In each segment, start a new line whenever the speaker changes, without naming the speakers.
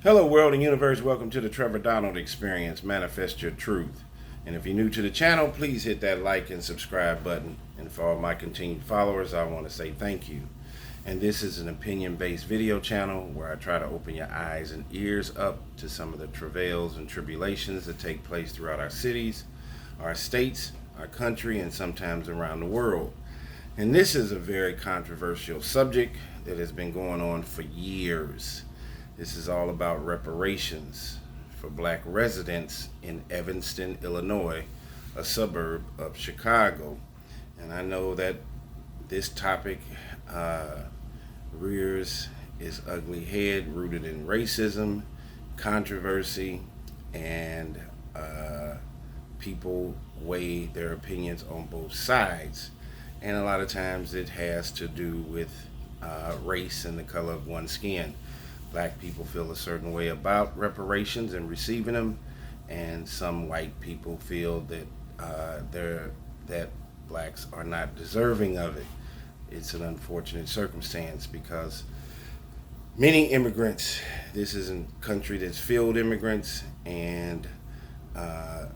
Hello, world and universe. Welcome to the Trevor Donald Experience. Manifest your truth. And if you're new to the channel, please hit that like and subscribe button. And for all my continued followers, I want to say thank you. And this is an opinion-based video channel where I try to open your eyes and ears up to some of the travails and tribulations that take place throughout our cities, our states, our country, and sometimes around the world. And this is a very controversial subject that has been going on for years. This is all about reparations for black residents in Evanston, Illinois, a suburb of Chicago. And I know that this topic rears its ugly head, rooted in racism, controversy, and people weigh their opinions on both sides. And a lot of times it has to do with race and the color of one's skin. Black people feel a certain way about reparations and receiving them, and some white people feel that that blacks are not deserving of it. It's an unfortunate circumstance because many immigrants, this is a country that's filled with immigrants, and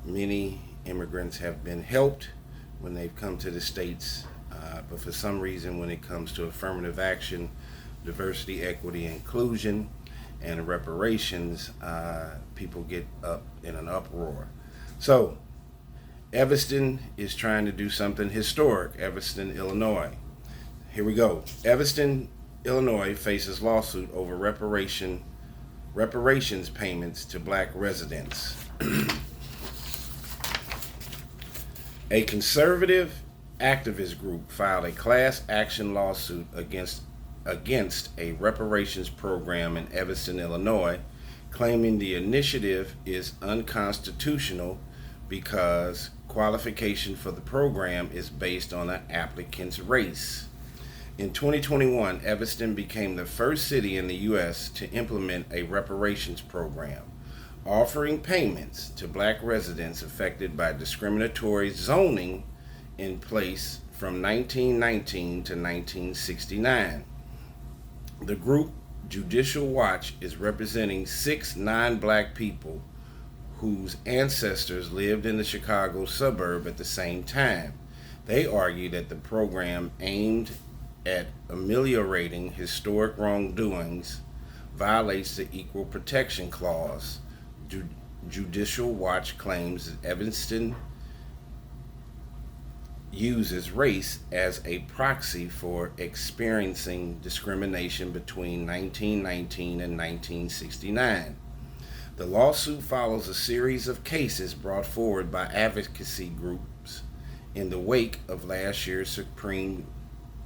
many immigrants have been helped when they've come to the States, but for some reason when it comes to affirmative action, diversity, equity, inclusion, and reparations, people get up in an uproar. So, Evanston is trying to do something historic. Evanston, Illinois. Here we go. Evanston, Illinois faces lawsuit over reparations payments to black residents. A conservative activist group filed a class action lawsuit against a reparations program in Evanston, Illinois, claiming the initiative is unconstitutional because qualification for the program is based on an applicant's race. In 2021, Evanston became the first city in the U.S. to implement a reparations program, offering payments to black residents affected by discriminatory zoning in place from 1919 to 1969. The group Judicial Watch is representing 6 non-black people whose ancestors lived in the Chicago suburb at the same time. They argue that the program aimed at ameliorating historic wrongdoings violates the Equal Protection Clause. Judicial Watch claims that Evanston uses race as a proxy for experiencing discrimination between 1919 and 1969. The lawsuit follows a series of cases brought forward by advocacy groups in the wake of last year's Supreme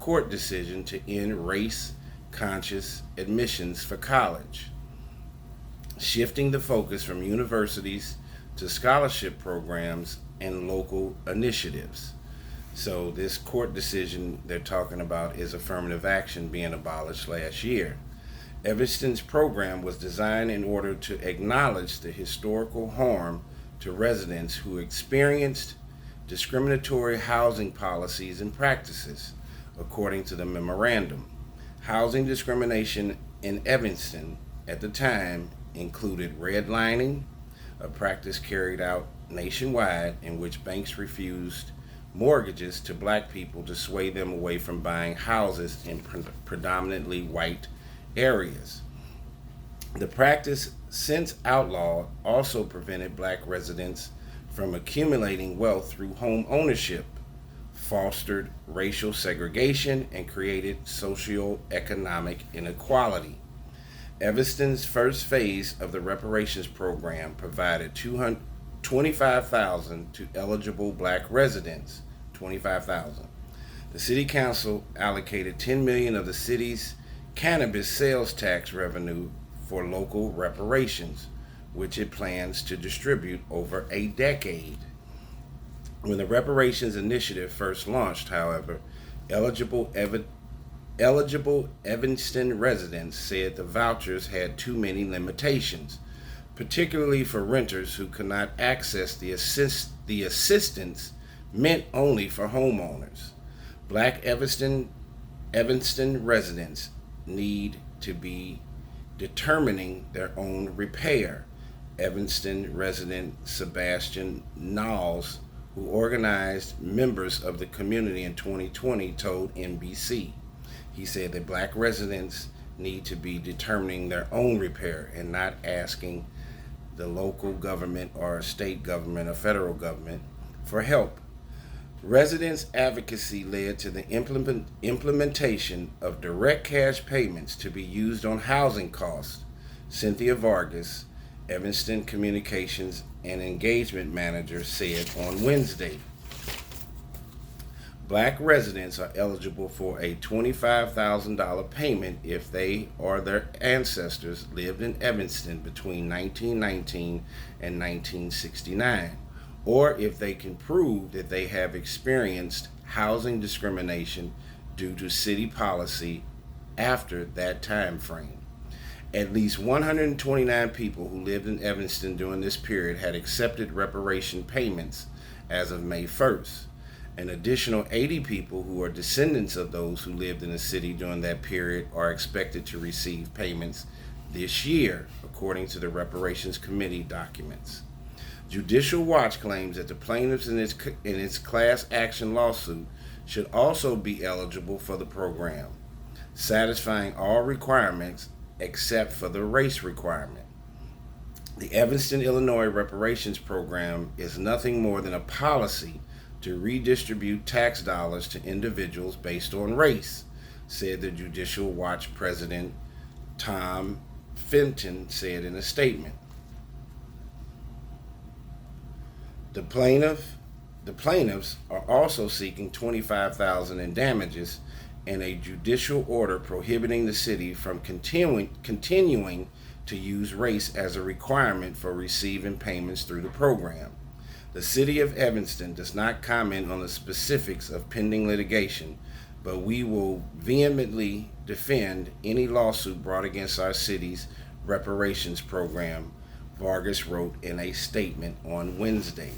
Court decision to end race-conscious admissions for college, shifting the focus from universities to scholarship programs and local initiatives. So this court decision they're talking about is affirmative action being abolished last year. Evanston's program was designed in order to acknowledge the historical harm to residents who experienced discriminatory housing policies and practices, according to the memorandum. Housing discrimination in Evanston at the time included redlining, a practice carried out nationwide in which banks refused mortgages to black people to sway them away from buying houses in predominantly white areas. The practice, since outlawed, also prevented black residents from accumulating wealth through home ownership, fostered racial segregation, and created socio-economic inequality. Evanston's first phase of the reparations program provided $25,000 to eligible black residents. $25,000. The city council allocated $10 million of the city's cannabis sales tax revenue for local reparations, which it plans to distribute over a decade. When the reparations initiative first launched, however, eligible Evanston residents said the vouchers had too many limitations, particularly for renters who could not access the assistance meant only for homeowners. Black Evanston residents need to be determining their own repair. Evanston resident Sebastian Knowles, who organized members of the community in 2020, told NBC. He said that black residents need to be determining their own repair and not asking the local government or state government or federal government for help. Residents' advocacy led to the implementation of direct cash payments to be used on housing costs. Cynthia Vargas, Evanston Communications and Engagement Manager, said on Wednesday. Black residents are eligible for a $25,000 payment if they or their ancestors lived in Evanston between 1919 and 1969, or if they can prove that they have experienced housing discrimination due to city policy after that time frame. At least 129 people who lived in Evanston during this period had accepted reparation payments as of May 1st. An additional 80 people who are descendants of those who lived in the city during that period are expected to receive payments this year, according to the Reparations Committee documents. Judicial Watch claims that the plaintiffs in its class action lawsuit should also be eligible for the program, satisfying all requirements except for the race requirement. The Evanston, Illinois Reparations Program is nothing more than a policy to redistribute tax dollars to individuals based on race, said the Judicial Watch president Tom Fenton said in a statement. The plaintiffs are also seeking $25,000 in damages and a judicial order prohibiting the city from continuing to use race as a requirement for receiving payments through the program. The city of Evanston does not comment on the specifics of pending litigation, but we will vehemently defend any lawsuit brought against our city's reparations program, Vargas wrote in a statement on Wednesday.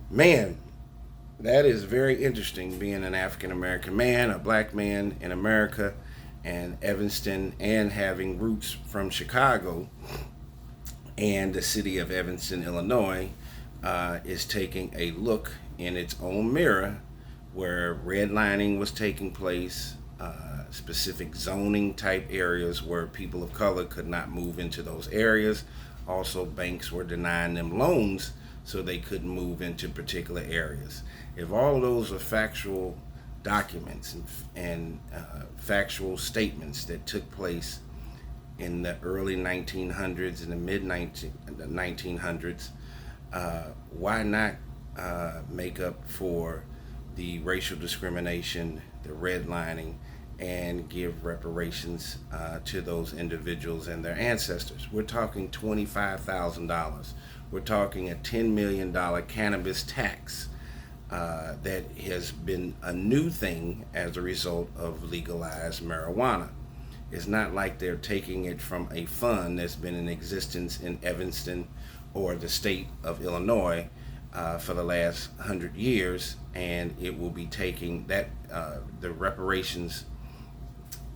Man, that is very interesting, being an African American man, a black man in America, and Evanston, and having roots from Chicago and the city of Evanston, Illinois, is taking a look in its own mirror where redlining was taking place, specific zoning type areas where people of color could not move into those areas. Also, banks were denying them loans so they couldn't move into particular areas. If all those are factual documents and factual statements that took place in the early 1900s and the mid 1900s, why not make up for the racial discrimination, the redlining, and give reparations to those individuals and their ancestors? We're talking $25,000. We're talking a $10 million cannabis tax that has been a new thing as a result of legalized marijuana. It's not like they're taking it from a fund that's been in existence in Evanston or the state of Illinois for the last 100 years, and it will be taking that, the reparations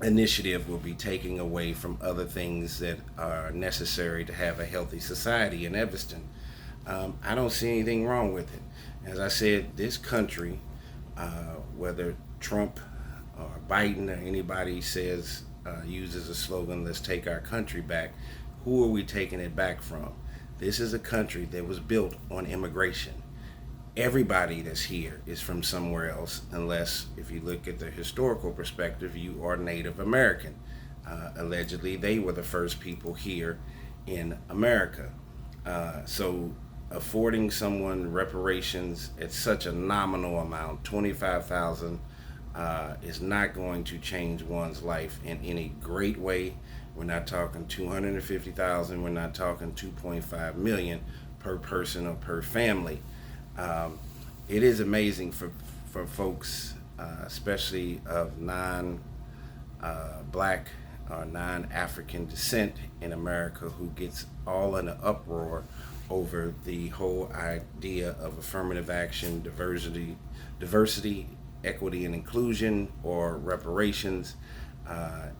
initiative will be taking away from other things that are necessary to have a healthy society in Evanston. I don't see anything wrong with it. As I said, this country, whether Trump or Biden or anybody says, uses a slogan, let's take our country back, who are we taking it back from? This is a country that was built on immigration. Everybody that's here is from somewhere else, unless, if you look at the historical perspective, you are Native American. Allegedly, they were the first people here in America. So affording someone reparations at such a nominal amount, $25,000, is not going to change one's life in any great way. We're not talking $250,000. We're not talking $2.5 million per person or per family. It is amazing for folks, especially of non-black or non-African descent in America, who gets all in an uproar over the whole idea of affirmative action, diversity, equity and inclusion, or reparations,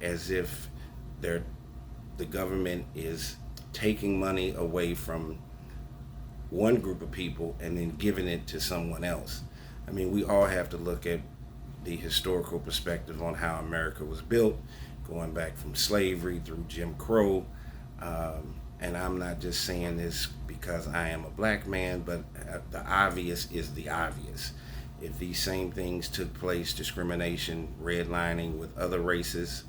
as if they're the government is taking money away from one group of people and then giving it to someone else. I mean, we all have to look at the historical perspective on how America was built, going back from slavery through Jim Crow. And I'm not just saying this because I am a black man, but the obvious is the obvious. If these same things took place, discrimination, redlining with other races,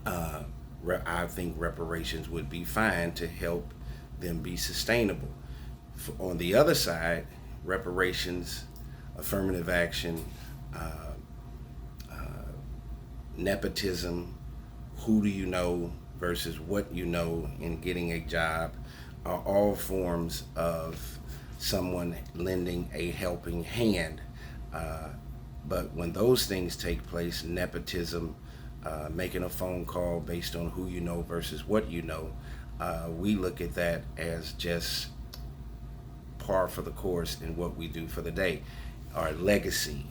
I think reparations would be fine to help them be sustainable. On the other side, reparations, affirmative action, nepotism, who do you know versus what you know in getting a job, are all forms of someone lending a helping hand. But when those things take place, nepotism, making a phone call based on who you know versus what you know, we look at that as just par for the course in what we do for the day. Our legacy.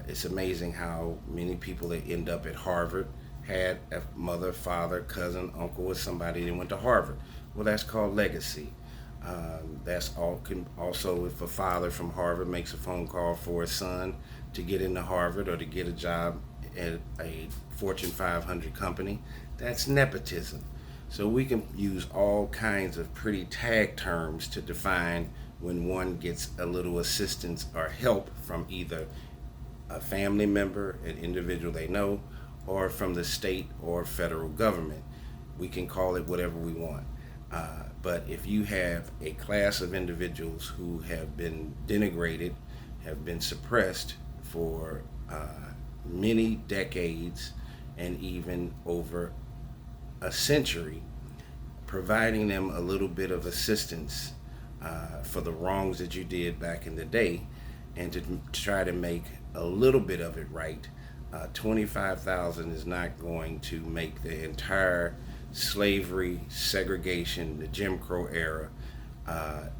It's amazing how many people that end up at Harvard had a mother, father, cousin, uncle, or somebody that went to Harvard. Well, that's called legacy. That's all. Also, if a father from Harvard makes a phone call for a son to get into Harvard or to get a job at a Fortune 500 company, that's nepotism. So we can use all kinds of pretty tag terms to define when one gets a little assistance or help from either a family member, an individual they know, or from the state or federal government. We can call it whatever we want. But if you have a class of individuals who have been denigrated, have been suppressed for many decades and even over a century, providing them a little bit of assistance for the wrongs that you did back in the day, and to try to make a little bit of it right, $25,000 is not going to make the entire slavery, segregation, the Jim Crow era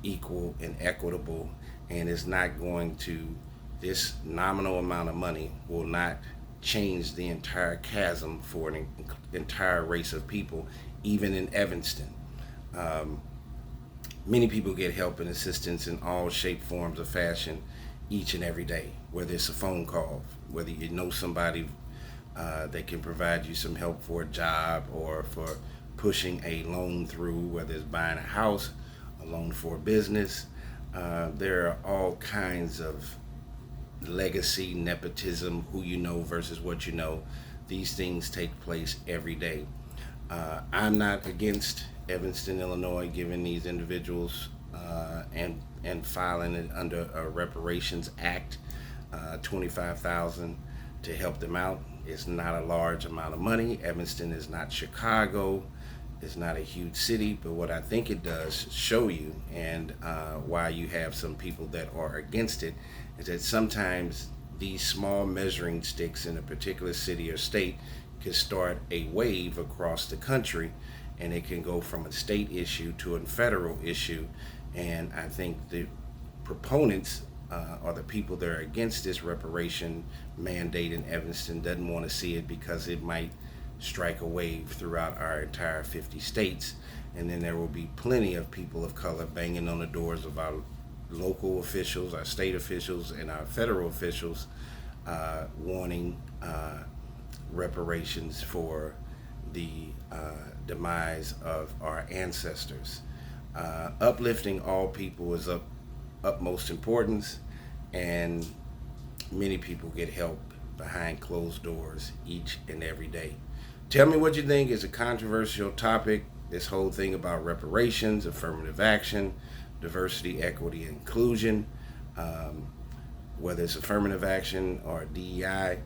equal and equitable, and is not going to, this nominal amount of money will not change the entire chasm for an entire race of people, even in Evanston. Many people get help and assistance in all shape, forms, of fashion each and every day, whether it's a phone call, whether you know somebody that can provide you some help for a job or for pushing a loan through, whether it's buying a house, a loan for a business. There are all kinds of legacy, nepotism, who you know versus what you know. These things take place every day. I'm not against Evanston, Illinois, giving these individuals and filing it under a Reparations Act, $25,000 to help them out. It's not a large amount of money. Evanston is not Chicago. It's not a huge city, but what I think it does show you, and why you have some people that are against it, is that sometimes these small measuring sticks in a particular city or state can start a wave across the country, and it can go from a state issue to a federal issue. And I think the proponents or the people that are against this reparation mandate in Evanston doesn't want to see it because it might strike a wave throughout our entire 50 states, and then there will be plenty of people of color banging on the doors of our local officials, our state officials, and our federal officials, wanting reparations for the demise of our ancestors. Uplifting all people is of utmost importance, and many people get help behind closed doors each and every day. Tell me what you think. Is a controversial topic, this whole thing about reparations, affirmative action, diversity, equity, and inclusion, whether it's affirmative action or DEI.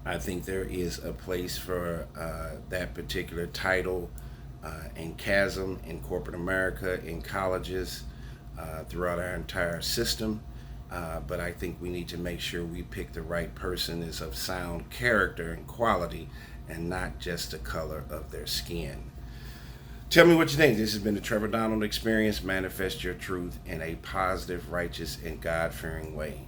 I think there is a place for that particular title and chasm in corporate America, in colleges, throughout our entire system. But I think we need to make sure we pick the right person that's of sound character and quality, and not just the color of their skin. Tell me what you think. This has been the Trevor Donald Experience. Manifest your truth in a positive, righteous, and God-fearing way.